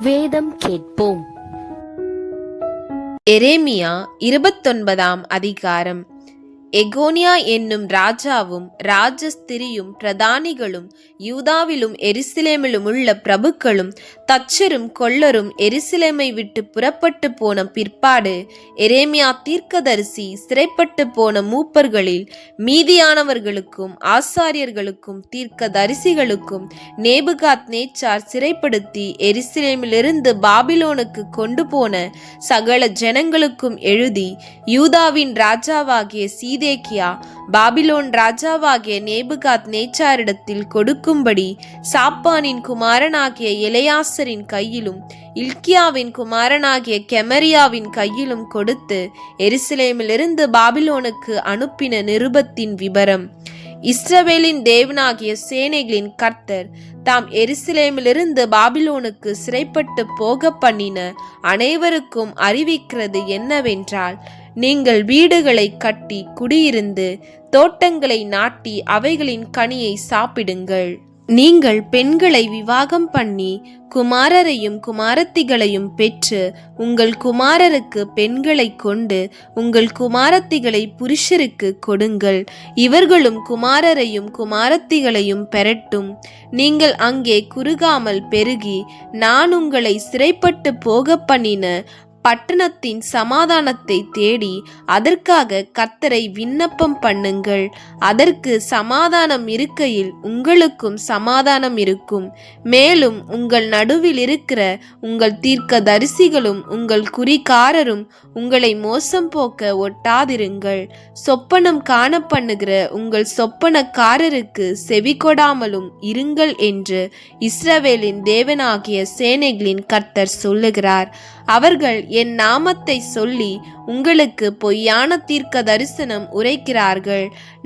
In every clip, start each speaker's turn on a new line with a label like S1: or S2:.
S1: வேதம் கேட்போம்.
S2: எரேமியா 29ஆம் அதிகாரம். எகோனியா என்னும் ராஜாவும் ராஜஸ்திரியும் பிரதானிகளும் யூதாவிலும் எருசலேமிலும் உள்ள பிரபுக்களும் தச்சரும் கொல்லரும் எருசலேமை விட்டு புறப்பட்டு போன பிற்பாடு எரேமியா தீர்க்கதரிசி சிறைப்பட்டு போன மூப்பர்களில் மீதியானவர்களுக்கும் ஆசாரியர்களுக்கும் தீர்க்கதரிசிகளுக்கும் நேபுகாத் நேச்சார் சிறைப்படுத்தி எருசலேமிலிருந்து பாபிலோனுக்கு கொண்டு போன சகல ஜனங்களுக்கும் எழுதி, யூதாவின் ராஜாவாகிய சீதேக்கியா பாபிலோன் ராஜாவாகிய நேபுகாத் நேச்சாரிடத்தில் கொடுக்கும்படி சாப்பானின் குமாரனாகிய எலெயாசரின் கையிலும் இல்கியாவின் குமாரனாகிய கெமரியாவின் கையிலும் கொடுத்து எருசலேமிலிருந்து பாபிலோனுக்கு அனுப்பின நிருபத்தின் விபரம். இஸ்ரவேலின் தேவனாகிய சேனைகளின் கர்த்தர் தாம் எருசலேமிலிருந்து பாபிலோனுக்கு சிறைப்பட்டு போக பண்ணின அனைவருக்கும் அறிவிக்கிறது என்னவென்றால், நீங்கள் வீடுகளை கட்டி குடியிருந்து தோட்டங்களை நாட்டி அவைகளின் கனியை சாப்பிடுங்கள். நீங்கள் பெண்களை விவாகம் பண்ணி குமாரரையும் குமாரத்திகளையும் பெற்று உங்கள் குமாரருக்கு பெண்களை கொண்டு உங்கள் குமாரத்திகளை புருஷருக்கு கொடுங்கள். இவர்களும் குமாரரையும் குமாரத்திகளையும் பெறட்டும். நீங்கள் அங்கே குறுகாமல் பெருகி நான் உங்களை சிறைப்பட்டு போக பண்ணின பட்டணத்தின் சமாதானத்தை தேடி அதற்காக கர்த்தரை விண்ணப்பம் பண்ணுங்கள். அதற்கு சமாதானம் இருக்கையில் உங்களுக்கும் சமாதானம் இருக்கும். மேலும் உங்கள் நடுவில் இருக்கிற உங்கள் தீர்க்கதரிசிகளும் உங்கள் குறிகாரரும் உங்களை மோசம் போக்க ஒட்டாதிருங்கள். சொப்பனம் காண பண்ணுகிற உங்கள் சொப்பனக்காரருக்கு செவி கொடாமலும் இருங்கள் என்று இஸ்ரவேலின் தேவனாகிய சேனைகளின் கர்த்தர் சொல்லுகிறார். அவர்கள் என் நாமத்தை சொல்லி உங்களுக்கு பொய்யான தீர்க்க தரிசனம் உரைக்கிறார்கள்.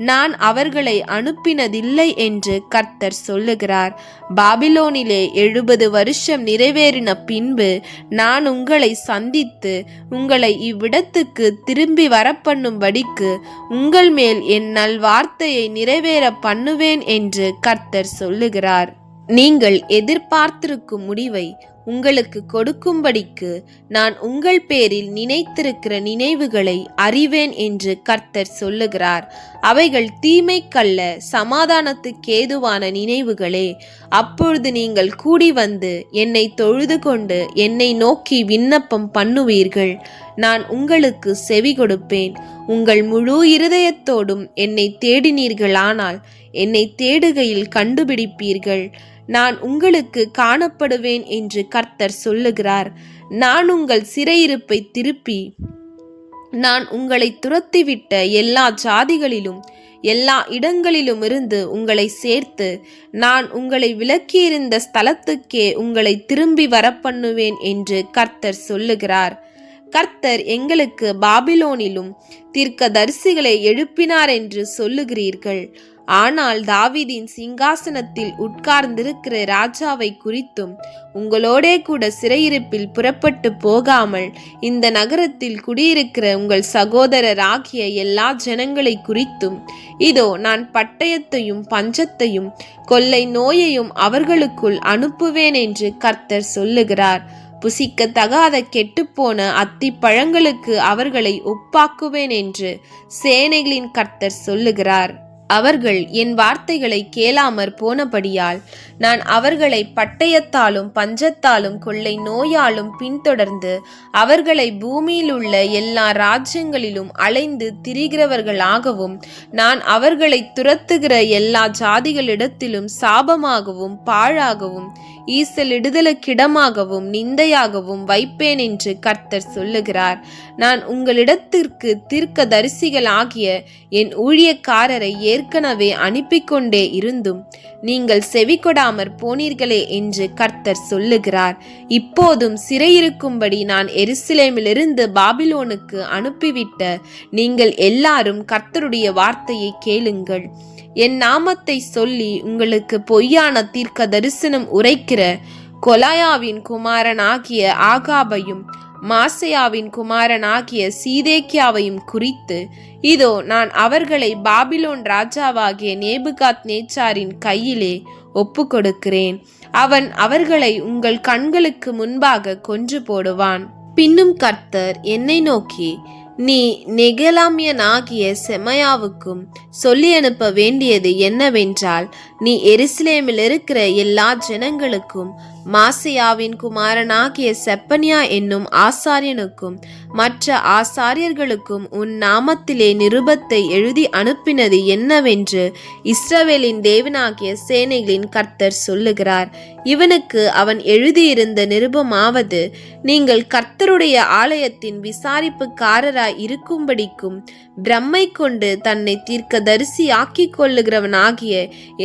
S2: நான் அவர்களை அனுப்பினதில்லை என்று கர்த்தர் சொல்லுகிறார். பாபிலோனிலே 70 வருஷம் நிறைவேறின பின்பு நான் உங்களை சந்தித்து உங்களை இவ்விடத்துக்கு திரும்பி வரப்பண்ணும்படிக்கு உங்கள் மேல் என் நல்வார்த்தையை நிறைவேற பண்ணுவேன் என்று கர்த்தர் சொல்லுகிறார். நீங்கள் எதிர்பார்த்திருக்கும் முடிவை உங்களுக்கு கொடுக்கும்படிக்கு நான் உங்கள் பேரில் நினைத்திருக்கிற நினைவுகளை அறிவேன் என்று கர்த்தர் சொல்லுகிறார். அவைகள் தீமைக்கல்ல, சமாதானத்துக்கேதுவான நினைவுகளே. அப்பொழுது நீங்கள் கூடி வந்து என்னை தொழுது கொண்டு என்னை நோக்கி விண்ணப்பம் பண்ணுவீர்கள். நான் உங்களுக்கு செவி கொடுப்பேன். உங்கள் முழு இருதயத்தோடும் என்னை தேடினீர்களானால் என்னை தேடுகையில் கண்டுபிடிப்பீர்கள். நான் உங்களுக்கு காணப்படுவேன் என்று கர்த்தர் சொல்லுகிறார். நான் உங்கள் சிறையிருப்பை திருப்பி நான் உங்களை துரத்திவிட்ட எல்லா ஜாதிகளிலும் எல்லா இடங்களிலும் இருந்து உங்களை சேர்த்து நான் உங்களை விலக்கியிருந்த ஸ்தலத்துக்கே உங்களை திரும்பி வரப்பண்ணுவேன் என்று கர்த்தர் சொல்லுகிறார். கர்த்தர் எங்களுக்கு பாபிலோனிலும் தீர்க்கதரிசிகளை எழுப்பினார் என்று சொல்லுகிறீர்கள். ஆனால் தாவீதின் சிங்காசனத்தில் உட்கார்ந்திருக்கிற ராஜாவை குறித்தும் உங்களோடே கூட சிறையிருப்பில் புறப்பட்டு போகாமல் இந்த நகரத்தில் குடியிருக்கிற உங்கள் சகோதரராகிய எல்லா ஜனங்களை குறித்தும் இதோ நான் பட்டயத்தையும் பஞ்சத்தையும் கொள்ளை நோயையும் அவர்களுக்குள் அனுப்புவேன் என்று கர்த்தர் சொல்லுகிறார். புசிக்கத்தகாத கெட்டுப்போன அத்தி பழங்களுக்கு அவர்களை ஒப்பாக்குவேன் என்று சேனைகளின் கர்த்தர் சொல்லுகிறார். அவர்கள் என் வார்த்தைகளை கேளாமற் போனபடியால் நான் அவர்களை பட்டயத்தாலும் பஞ்சத்தாலும் கொள்ளை நோயாலும் பின்தொடர்ந்து அவர்களை பூமியில் உள்ள எல்லா ராஜ்யங்களிலும் அலைந்து திரிகிறவர்களாகவும் நான் அவர்களை துரத்துகிற எல்லா ஜாதிகளிடத்திலும் சாபமாகவும் பாழாகவும் ஈசலிடுதலுக்கிடமாகவும் நிந்தையாகவும் வைப்பேன் என்று கர்த்தர் சொல்லுகிறார். நான் உங்களிடத்திற்கு தீர்க்க தரிசிகள் ஆகிய என் ஊழியக்காரரை ஏற்கனவே அனுப்பி கொண்டே இருந்தும் நீங்கள் செவி கொடாமற் போனீர்களே என்று கர்த்தர் சொல்லுகிறார். இப்போதும் சிறையிருக்கும்படி நான் எருசலேமிலிருந்து பாபிலோனுக்கு அனுப்பிவிட்ட நீங்கள் எல்லாரும் கர்த்தருடைய வார்த்தையை கேளுங்கள். என் நாமத்தை சொல்லி உங்களுக்கு பொய்யான தீர்க்க தரிசனம் உரைக்கிற கொலாயாவின் குமாரனாகிய ஆகாபையும் மாசையாவின் குமாரனாகிய சீதேக்கியாவையும் குறித்து, இதோ நான் அவர்களை பாபிலோன் ராஜாவாகிய நேபுகாத் நேச்சாரின் கையிலே ஒப்பு கொடுக்கிறேன். அவன் அவர்களை உங்கள் கண்களுக்கு முன்பாக கொன்று போடுவான். பின்னும் கர்த்தர் என்னை நோக்கி, நீ நெகலாமியனாகிய செமாயாவுக்கும் சொல்லி அனுப்ப வேண்டியது என்னவென்றால், நீ எருசலேமில் இருக்கிற எல்லா ஜனங்களுக்கும் மாசையாவின் குமாரனாகிய செப்பனியா என்னும் ஆசாரியனுக்கும் மற்ற ஆசாரியர்களுக்கும் உன் நாமத்திலே நிருபத்தை எழுதி அனுப்பினது என்னவென்று இஸ்ரவேலின் தேவனாகிய சேனைகளின் கர்த்தர் சொல்லுகிறார். இவனுக்கு அவன் எழுதியிருந்த நிருபமாவது, நீங்கள் கர்த்தருடைய ஆலயத்தின் விசாரிப்புக்காரராய் இருக்கும்படிக்கும் பிரம்மை கொண்டு தன்னை தீர்க்கதரிசி ஆக்கிக் கொள்ளுகிறவனாகிய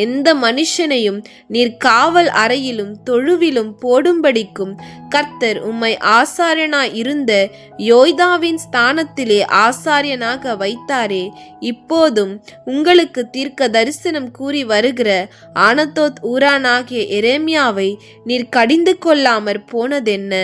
S2: எந்த மனுஷனையும் நீர் காவல் அறையிலும் தொழுவிலும் போடும்படிக்கும் கர்த்தர் உம்மை ஆசாரியனாய் இருந்த யோய்தாவின் ஸ்தானத்திலே ஆசாரியனாக வைத்தாரே, இப்போதும் உங்களுக்கு தீர்க்க தரிசனம் கூறி வருகிற ஆனதோத் ஊரானாகிய எரேமியாவை நீர் கடிந்து கொள்ளாமற் போனதென்ன?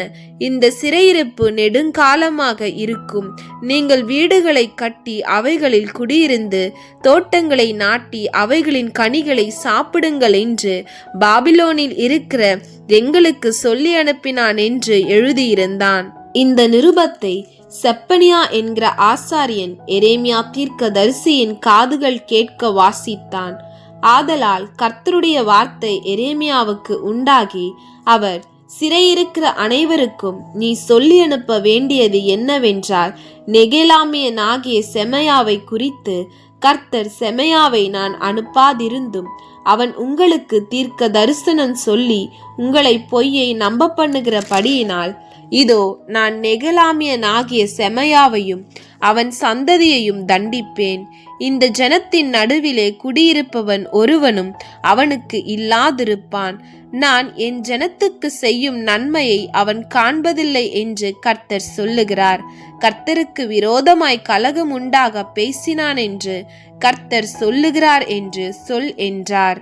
S2: இந்த சிறையிருப்பு நெடுங்காலமாக இருக்கும். நீங்கள் வீடுகளை கட்டி அவைகளில் குடியிருந்து தோட்டங்களை நாட்டி அவைகளின் கனிகளை சாப்பிடுங்கள் என்று பாபிலோனில் இருக்கிற எங்களுக்கு சொல்லி அனுப்பினான் என்று எழுதியிருந்தான். இந்த நிருபத்தை செப்பனியா என்கிற ஆசாரியன் எரேமியா தீர்க்கதரிசியின் காதுகள் கேட்க வாசித்தான். ஆதலால் கர்த்தருடைய வார்த்தை எரேமியாவுக்கு உண்டாகி, அவர், சிறையிருக்கிற அனைவருக்கும் நீ சொல்லி அனுப்ப வேண்டியது என்னவென்றால், நெகலாமியனாகிய செமாயாவை குறித்து கர்த்தர் செமாயாவை நான் அனுப்பாதிருந்தும் அவன் உங்களுக்கு தீர்க்க தரிசனம் சொல்லி உங்களை பொய்யை நம்ப பண்ணுகிறபடியினால், இதோ நான் நெகலாமியனாகிய செமாயாவையும் அவன் சந்ததியையும் தண்டிப்பேன். இந்த ஜனத்தின் நடுவிலே குடியிருப்பவன் ஒருவனும் அவனுக்கு இல்லாதிருப்பான். நான் என் ஜனத்துக்கு செய்யும் நன்மையை அவன் காண்பதில்லை என்று கர்த்தர் சொல்லுகிறார். கர்த்தருக்கு விரோதமாய் கலகம் உண்டாக பேசினான் என்று கர்த்தர் சொல்லுகிறார் என்று சொல் என்றார்.